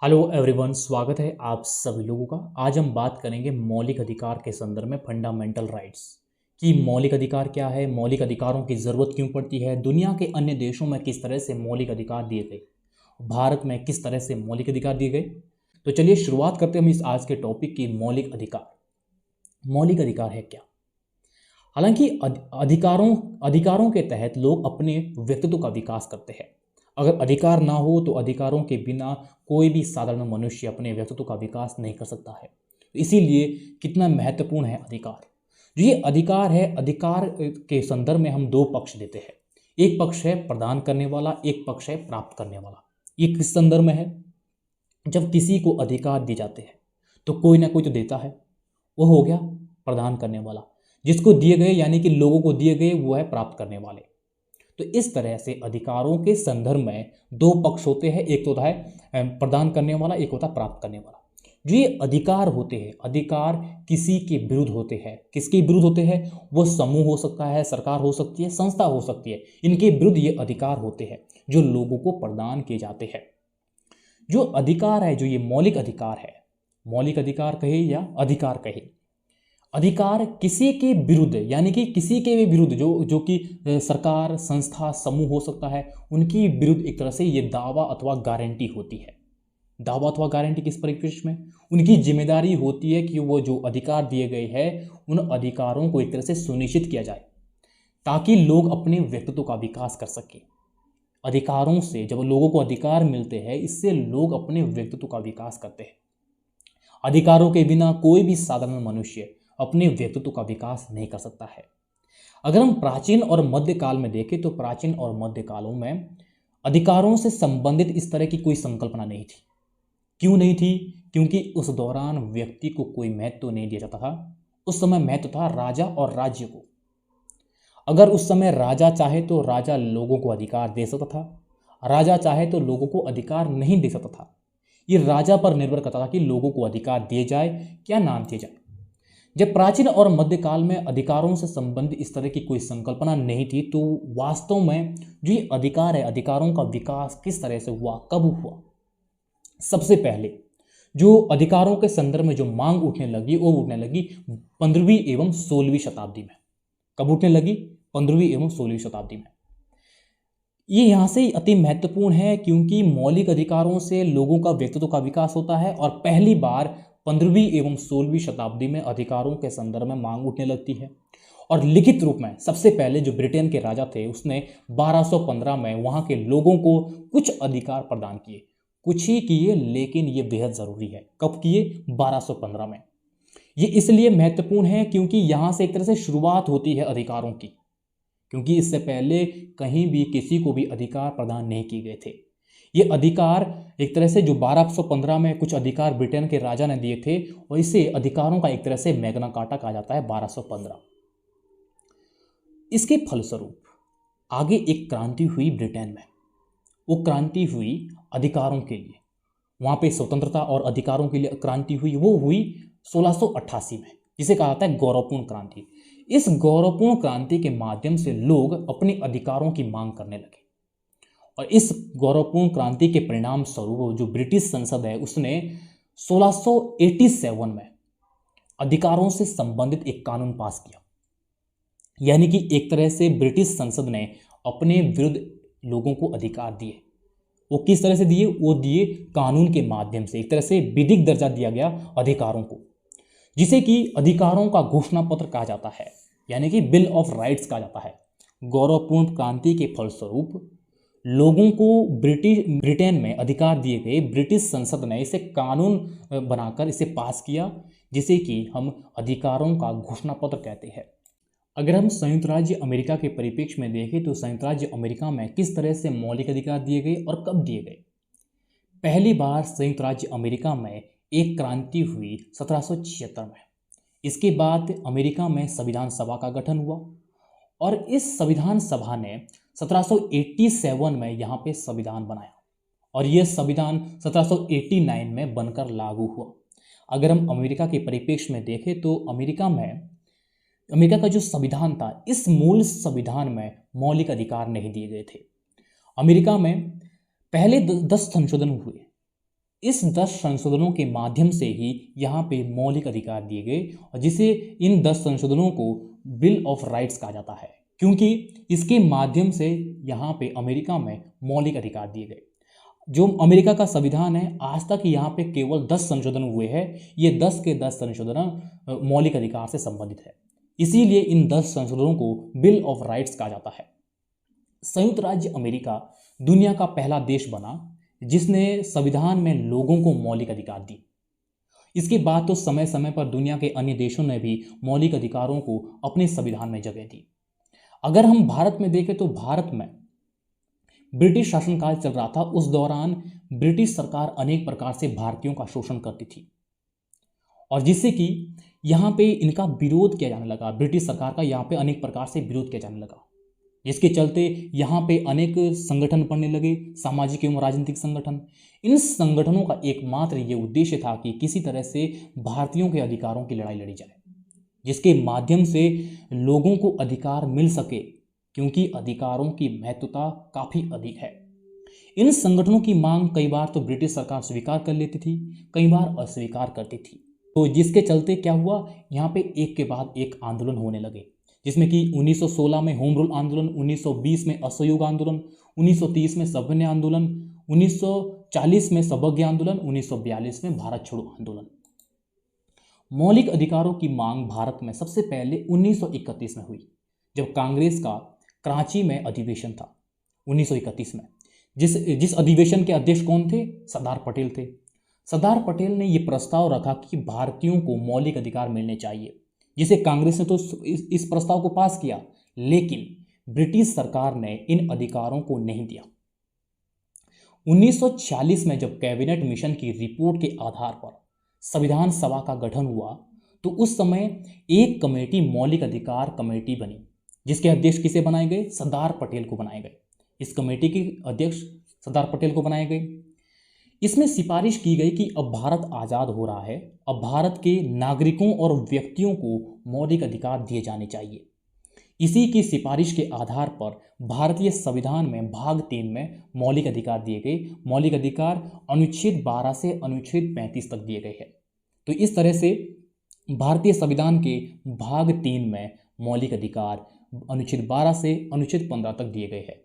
Hello everyone, स्वागत है आप सभी लोगों का। आज हम बात करेंगे मौलिक अधिकार के संदर्भ में फंडामेंटल राइट्स कि मौलिक अधिकार क्या है, मौलिक अधिकारों की ज़रूरत क्यों पड़ती है, दुनिया के अन्य देशों में किस तरह से मौलिक अधिकार दिए गए, भारत में किस तरह से मौलिक अधिकार दिए गए। तो चलिए शुरुआत करते हैं हम इस आज के टॉपिक की। मौलिक अधिकार, मौलिक अधिकार है क्या? हालांकि अधिकारों अधिकारों के तहत लोग अपने व्यक्तित्व का विकास करते हैं। अगर अधिकार ना हो तो अधिकारों के बिना कोई भी साधारण मनुष्य अपने व्यक्तित्व का विकास नहीं कर सकता है। इसीलिए कितना महत्वपूर्ण है अधिकार। जो ये अधिकार है, अधिकार के संदर्भ में हम दो पक्ष देते हैं। एक पक्ष है प्रदान करने वाला, एक पक्ष है प्राप्त करने वाला। ये किस संदर्भ में है? जब किसी को अधिकार दिए जाते हैं तो कोई ना कोई तो देता है, वो हो गया प्रदान करने वाला। जिसको दिए गए यानी कि लोगों को दिए गए वो है प्राप्त करने वाले। तो इस तरह से अधिकारों के संदर्भ में दो पक्ष होते हैं, एक तो होता है प्रदान करने वाला, एक होता है प्राप्त करने वाला। जो ये अधिकार होते हैं, अधिकार किसी के विरुद्ध होते हैं। किसके विरुद्ध होते हैं? वो समूह हो सकता है, सरकार हो सकती है, संस्था हो सकती है। इनके विरुद्ध ये अधिकार होते हैं जो लोगों को प्रदान किए जाते हैं। जो अधिकार है, जो ये मौलिक अधिकार है, मौलिक अधिकार कहे या अधिकार कहे, अधिकार किसी के विरुद्ध यानी कि किसी के भी विरुद्ध जो जो कि सरकार, संस्था, समूह हो सकता है, उनकी विरुद्ध एक तरह से ये दावा अथवा गारंटी होती है। दावा अथवा गारंटी किस परिप्रेक्ष्य में? उनकी जिम्मेदारी होती है कि वो जो अधिकार दिए गए हैं उन अधिकारों को एक तरह से सुनिश्चित किया जाए ताकि लोग अपने व्यक्तित्व का विकास कर सके। अधिकारों से जब लोगों को अधिकार मिलते हैं, इससे लोग अपने व्यक्तित्व का विकास करते हैं। अधिकारों के बिना कोई भी साधारण मनुष्य अपने व्यक्तित्व का विकास नहीं कर सकता है। अगर हम प्राचीन और मध्यकाल में देखें तो प्राचीन और मध्यकालों में अधिकारों से संबंधित इस तरह की कोई संकल्पना नहीं थी। क्यों नहीं थी? क्योंकि उस दौरान व्यक्ति को कोई महत्व नहीं दिया जाता था। उस समय महत्व था राजा और राज्य को। अगर उस समय राजा चाहे तो राजा लोगों को अधिकार दे सकता था, राजा चाहे तो लोगों को अधिकार नहीं दे सकता था। ये राजा पर निर्भर करता था कि लोगों को अधिकार दिए जाए क्या ना दिए जाए। जब प्राचीन और मध्यकाल में अधिकारों से संबंधित इस तरह की कोई संकल्पना नहीं थी, तो वास्तव में जो ये अधिकार है, अधिकारों का विकास किस तरह से हुआ, कब हुआ? सबसे पहले जो अधिकारों के संदर्भ में जो मांग उठने लगी वो उठने लगी 15वीं एवं 16वीं शताब्दी में। कब उठने लगी? 15वीं एवं 16वीं शताब्दी में। ये यहाँ से अति महत्वपूर्ण है क्योंकि मौलिक अधिकारों से लोगों का व्यक्तित्व का विकास होता है और पहली बार 15वीं एवं 16वीं शताब्दी में अधिकारों के संदर्भ में मांग उठने लगती है। और लिखित रूप में सबसे पहले जो ब्रिटेन के राजा थे उसने 1215 में वहाँ के लोगों को कुछ अधिकार प्रदान किए। कुछ ही किए, लेकिन ये बेहद ज़रूरी है। कब किए? 1215 में। ये इसलिए महत्वपूर्ण है क्योंकि यहाँ से एक तरह से शुरुआत होती है अधिकारों की, क्योंकि इससे पहले कहीं भी किसी को भी अधिकार प्रदान नहीं किए गए थे। ये अधिकार एक तरह से जो 1215 में कुछ अधिकार ब्रिटेन के राजा ने दिए थे, और इसे अधिकारों का एक तरह से मैग्ना कार्टा कहा जाता है 1215। इसके फलस्वरूप आगे एक क्रांति हुई ब्रिटेन में। वो क्रांति हुई अधिकारों के लिए, वहाँ पे स्वतंत्रता और अधिकारों के लिए क्रांति हुई। वो हुई 1688 में, जिसे कहा जाता है गौरवपूर्ण क्रांति। इस गौरवपूर्ण क्रांति के माध्यम से लोग अपने अधिकारों की मांग करने लगे और इस गौरवपूर्ण क्रांति के परिणाम स्वरूप जो ब्रिटिश संसद है उसने 1687 में अधिकारों से संबंधित एक कानून पास किया। यानी कि एक तरह से ब्रिटिश संसद ने अपने विरुद्ध लोगों को अधिकार दिए। वो किस तरह से दिए? वो दिए कानून के माध्यम से। एक तरह से विधिक दर्जा दिया गया अधिकारों को, जिसे कि अधिकारों का घोषणा पत्र कहा जाता है, यानी कि बिल ऑफ राइट्स कहा जाता है। गौरवपूर्ण क्रांति के फलस्वरूप लोगों को ब्रिटेन में अधिकार दिए गए। ब्रिटिश संसद ने इसे कानून बनाकर इसे पास किया, जिसे कि हम अधिकारों का घोषणा पत्र कहते हैं। अगर हम संयुक्त राज्य अमेरिका के परिप्रेक्ष्य में देखें तो संयुक्त राज्य अमेरिका में किस तरह से मौलिक अधिकार दिए गए और कब दिए गए। पहली बार संयुक्त राज्य अमेरिका में एक क्रांति हुई 1776 में। इसके बाद अमेरिका में संविधान सभा का गठन हुआ और इस संविधान सभा ने 1787 में यहाँ पे संविधान बनाया और यह संविधान 1789 में बनकर लागू हुआ। अगर हम अमेरिका के परिप्रेक्ष्य में देखें तो अमेरिका का जो संविधान था, इस मूल संविधान में मौलिक अधिकार नहीं दिए गए थे। अमेरिका में पहले 10 संशोधन हुए इस 10 संशोधनों के माध्यम से ही यहाँ पे मौलिक अधिकार दिए गए, और जिसे इन 10 संशोधनों को बिल ऑफ राइट्स कहा जाता है, क्योंकि इसके माध्यम से यहाँ पे अमेरिका में मौलिक अधिकार दिए गए। जो अमेरिका का संविधान है, आज तक यहाँ पे केवल 10 संशोधन हुए हैं। ये 10 के 10 संशोधन मौलिक अधिकार से संबंधित है, इसीलिए इन 10 संशोधनों को बिल ऑफ राइट्स कहा जाता है। संयुक्त राज्य अमेरिका दुनिया का पहला देश बना जिसने संविधान में लोगों को मौलिक अधिकार दी। इसके बाद तो समय समय पर दुनिया के अन्य देशों ने भी मौलिक अधिकारों को अपने संविधान में जगह दी। अगर हम भारत में देखें तो भारत में ब्रिटिश शासनकाल चल रहा था। उस दौरान ब्रिटिश सरकार अनेक प्रकार से भारतीयों का शोषण करती थी, और जिससे कि यहाँ पे इनका विरोध किया जाने लगा। ब्रिटिश सरकार का यहाँ पे अनेक प्रकार से विरोध किया जाने लगा, जिसके चलते यहाँ पे अनेक संगठन बनने लगे, सामाजिक एवं राजनीतिक संगठन। इन संगठनों का एकमात्र ये उद्देश्य था कि किसी तरह से भारतीयों के अधिकारों की लड़ाई लड़ी जाए, जिसके माध्यम से लोगों को अधिकार मिल सके, क्योंकि अधिकारों की महत्वता काफ़ी अधिक है। इन संगठनों की मांग कई बार तो ब्रिटिश सरकार स्वीकार कर लेती थी, कई बार अस्वीकार करती थी। तो जिसके चलते क्या हुआ, यहाँ पे एक के बाद एक आंदोलन होने लगे, जिसमें कि 1916 में होम रूल आंदोलन, 1920 में असहयोग आंदोलन, 1930 में सविनय आंदोलन, 1940 में सौभाग्य आंदोलन, 1942 में भारत छोड़ो आंदोलन। मौलिक अधिकारों की मांग भारत में सबसे पहले 1931 में हुई, जब कांग्रेस का कराची में अधिवेशन था 1931 में। जिस अधिवेशन के अध्यक्ष कौन थे? सरदार पटेल थे। सरदार पटेल ने यह प्रस्ताव रखा कि भारतीयों को मौलिक अधिकार मिलने चाहिए, जिसे कांग्रेस ने तो इस प्रस्ताव को पास किया, लेकिन ब्रिटिश सरकार ने इन अधिकारों को नहीं दिया। 1946 में जब कैबिनेट मिशन की रिपोर्ट के आधार पर संविधान सभा का गठन हुआ, तो उस समय एक कमेटी मौलिक अधिकार कमेटी बनी, जिसके अध्यक्ष किसे बनाए गए? सरदार पटेल को बनाए गए। इस कमेटी के अध्यक्ष सरदार पटेल को बनाए गए। इसमें सिफारिश की गई कि अब भारत आज़ाद हो रहा है, अब भारत के नागरिकों और व्यक्तियों को मौलिक अधिकार दिए जाने चाहिए। इसी की सिफारिश के आधार पर भारतीय संविधान में भाग 3 में मौलिक अधिकार दिए गए। मौलिक अधिकार अनुच्छेद 12 से अनुच्छेद 35 तक दिए गए हैं। तो इस तरह से भारतीय संविधान के भाग 3 में मौलिक अधिकार अनुच्छेद 12 से अनुच्छेद 15 तक दिए गए हैं।